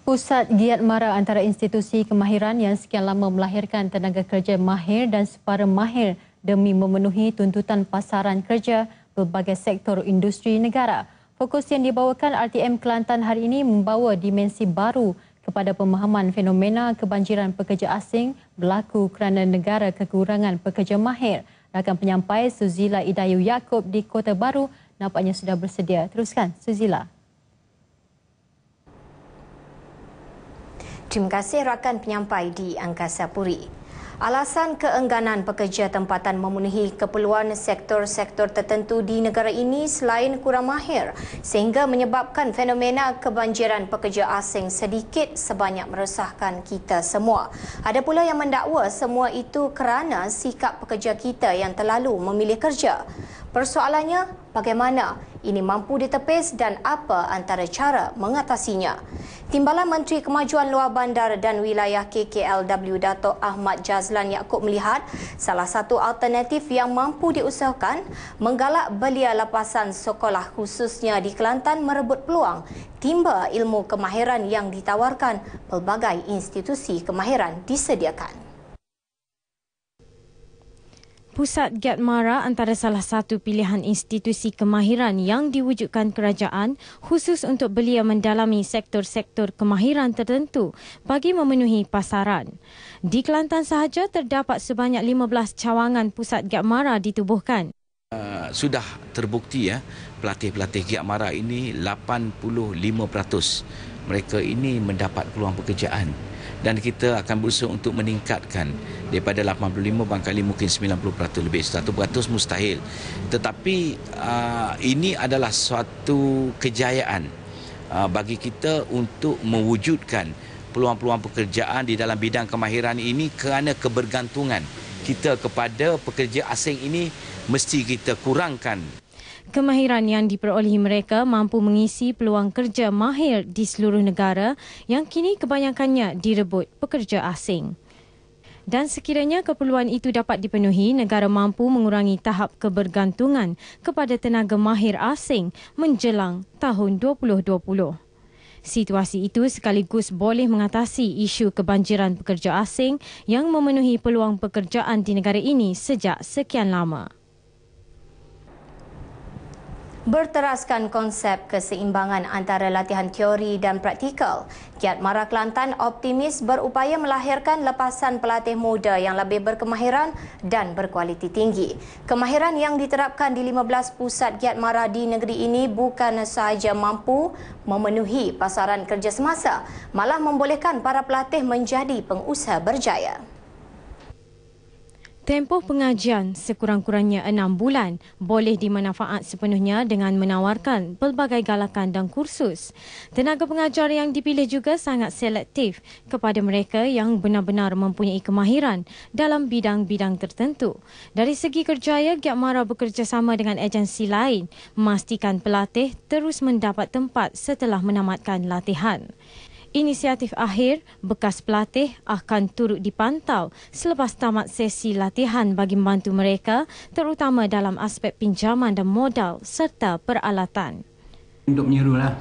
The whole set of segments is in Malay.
Pusat giat mara antara institusi kemahiran yang sekian lama melahirkan tenaga kerja mahir dan separa mahir demi memenuhi tuntutan pasaran kerja pelbagai sektor industri negara. Fokus yang dibawakan RTM Kelantan hari ini membawa dimensi baru kepada pemahaman fenomena kebanjiran pekerja asing berlaku kerana negara kekurangan pekerja mahir. Rakan penyampai Suzila Idayu Yaakob di Kota Baru nampaknya sudah bersedia. Teruskan, Suzila. Terima kasih rakan penyampai di Angkasa Puri. Alasan keengganan pekerja tempatan memenuhi keperluan sektor-sektor tertentu di negara ini selain kurang mahir sehingga menyebabkan fenomena kebanjiran pekerja asing sedikit sebanyak meresahkan kita semua. Ada pula yang mendakwa semua itu kerana sikap pekerja kita yang terlalu memilih kerja. Persoalannya, bagaimana ini mampu ditepis dan apa antara cara mengatasinya? Timbalan Menteri Kemajuan Luar Bandar dan Wilayah KKLW Dato' Ahmad Jazlan Yaakob melihat salah satu alternatif yang mampu diusahakan menggalak belia lapasan sekolah khususnya di Kelantan merebut peluang timba ilmu kemahiran yang ditawarkan pelbagai institusi kemahiran disediakan. Pusat giat mara antara salah satu pilihan institusi kemahiran yang diwujudkan kerajaan khusus untuk belia mendalami sektor-sektor kemahiran tertentu bagi memenuhi pasaran. Di Kelantan sahaja terdapat sebanyak 15 cawangan pusat giat mara ditubuhkan. Sudah terbukti pelatih-pelatih giat mara ini 85% mereka ini mendapat peluang pekerjaan. Dan kita akan berusaha untuk meningkatkan daripada 85 barangkali mungkin 90% lebih, 100% mustahil. Tetapi ini adalah suatu kejayaan bagi kita untuk mewujudkan peluang-peluang pekerjaan di dalam bidang kemahiran ini kerana kebergantungan kita kepada pekerja asing ini mesti kita kurangkan. Kemahiran yang diperolehi mereka mampu mengisi peluang kerja mahir di seluruh negara yang kini kebanyakannya direbut pekerja asing. Dan sekiranya keperluan itu dapat dipenuhi, negara mampu mengurangi tahap kebergantungan kepada tenaga mahir asing menjelang tahun 2020. Situasi itu sekaligus boleh mengatasi isu kebanjiran pekerja asing yang memenuhi peluang pekerjaan di negara ini sejak sekian lama. Berteraskan konsep keseimbangan antara latihan teori dan praktikal, Giat Mara Kelantan optimis berupaya melahirkan lepasan pelatih muda yang lebih berkemahiran dan berkualiti tinggi. Kemahiran yang diterapkan di 15 pusat Giat Mara di negeri ini bukan sahaja mampu memenuhi pasaran kerja semasa, malah membolehkan para pelatih menjadi pengusaha berjaya. Tempoh pengajian sekurang-kurangnya 6 bulan boleh dimanfaat sepenuhnya dengan menawarkan pelbagai galakan dan kursus. Tenaga pengajar yang dipilih juga sangat selektif kepada mereka yang benar-benar mempunyai kemahiran dalam bidang-bidang tertentu. Dari segi kerjaya, Giat Mara bekerjasama dengan agensi lain memastikan pelatih terus mendapat tempat setelah menamatkan latihan. Inisiatif akhir bekas pelatih akan turut dipantau selepas tamat sesi latihan bagi membantu mereka terutama dalam aspek pinjaman dan modal serta peralatan. Untuk menyerulah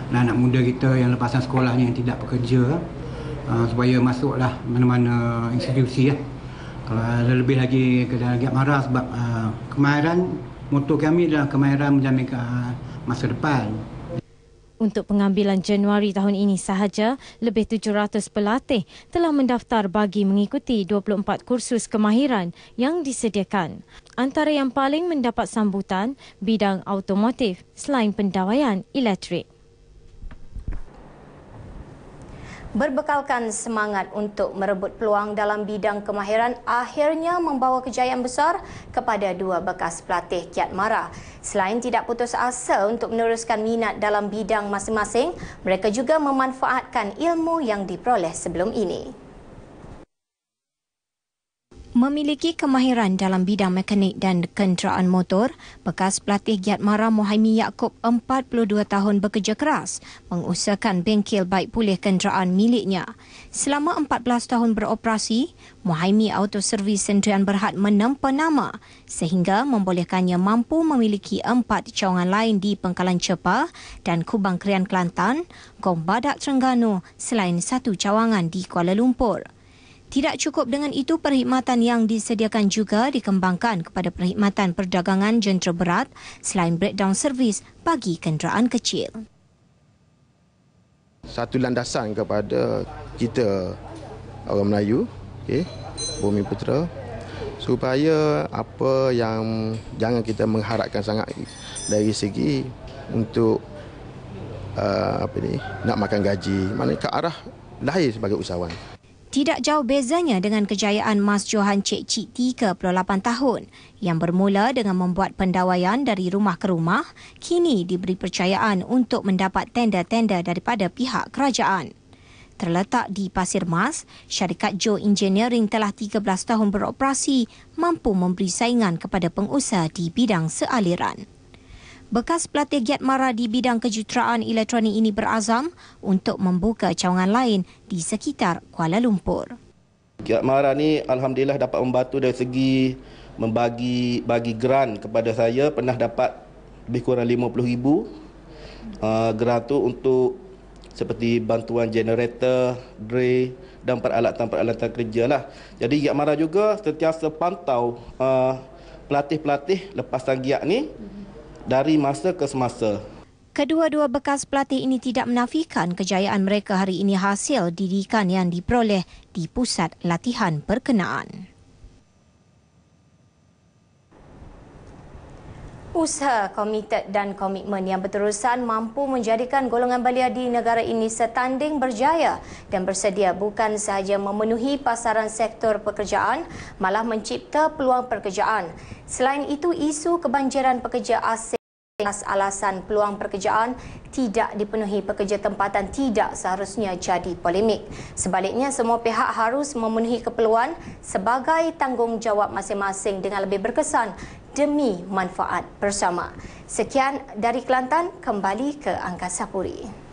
anak muda kita yang lepasan sekolahnya yang tidak bekerja supaya masuklah mana-mana institusi. Kalau ada lebih lagi ke dalam Giat Mara sebab kemahiran, moto kami adalah kemahiran menjamin masa depan. Untuk pengambilan Januari tahun ini sahaja, lebih 700 pelatih telah mendaftar bagi mengikuti 24 kursus kemahiran yang disediakan. Antara yang paling mendapat sambutan, bidang automotif selain pendawaian elektrik. Berbekalkan semangat untuk merebut peluang dalam bidang kemahiran akhirnya membawa kejayaan besar kepada dua bekas pelatih Giat Mara. Selain tidak putus asa untuk meneruskan minat dalam bidang masing-masing, mereka juga memanfaatkan ilmu yang diperoleh sebelum ini. Memiliki kemahiran dalam bidang mekanik dan kenderaan motor, bekas pelatih Giat Mara Mohaimi Yaakob 42 tahun bekerja keras mengusahakan bengkel baik pulih kenderaan miliknya. Selama 14 tahun beroperasi, Mohaimi Auto Servis Sendirian Berhad menempa nama sehingga membolehkannya mampu memiliki 4 cawangan lain di Pengkalan Chepa dan Kubang Krian Kelantan, Gong Badak Terengganu selain 1 cawangan di Kuala Lumpur. Tidak cukup dengan itu, perkhidmatan yang disediakan juga dikembangkan kepada perkhidmatan perdagangan jentera berat selain breakdown servis bagi kenderaan kecil. Satu landasan kepada kita orang Melayu, Bumi Putera, supaya apa yang jangan kita mengharapkan sangat dari segi untuk nak makan gaji, maknanya ke arah lahir sebagai usahawan. Tidak jauh bezanya dengan kejayaan Mas Johan Cik Cik 38 tahun yang bermula dengan membuat pendawaian dari rumah ke rumah, kini diberi percayaan untuk mendapat tender-tender daripada pihak kerajaan. Terletak di Pasir Mas, syarikat Joe Engineering telah 13 tahun beroperasi, mampu memberi saingan kepada pengusaha di bidang sealiran. Bekas pelatih Giat Mara di bidang kejuruteraan elektronik ini berazam untuk membuka cawangan lain di sekitar Kuala Lumpur. Giat Mara ni alhamdulillah dapat membantu dari segi bagi grant kepada saya, pernah dapat lebih kurang 50,000 grant tu untuk seperti bantuan generator, dray dan peralatan-peralatan kerja lah. Jadi Giat Mara juga sentiasa pantau pelatih-pelatih lepasan Giat ni dari masa ke semasa. Kedua-dua bekas pelatih ini tidak menafikan kejayaan mereka hari ini hasil didikan yang diperoleh di pusat latihan berkenaan. Usaha komited dan komitmen yang berterusan mampu menjadikan golongan belia di negara ini setanding berjaya dan bersedia bukan sahaja memenuhi pasaran sektor pekerjaan, malah mencipta peluang pekerjaan. Selain itu, isu kebanjiran pekerja asing atas alasan peluang pekerjaan tidak dipenuhi pekerja tempatan tidak seharusnya jadi polemik. Sebaliknya, semua pihak harus memenuhi keperluan sebagai tanggungjawab masing-masing dengan lebih berkesan demi manfaat bersama. Sekian dari Kelantan, kembali ke Angkasa Puri.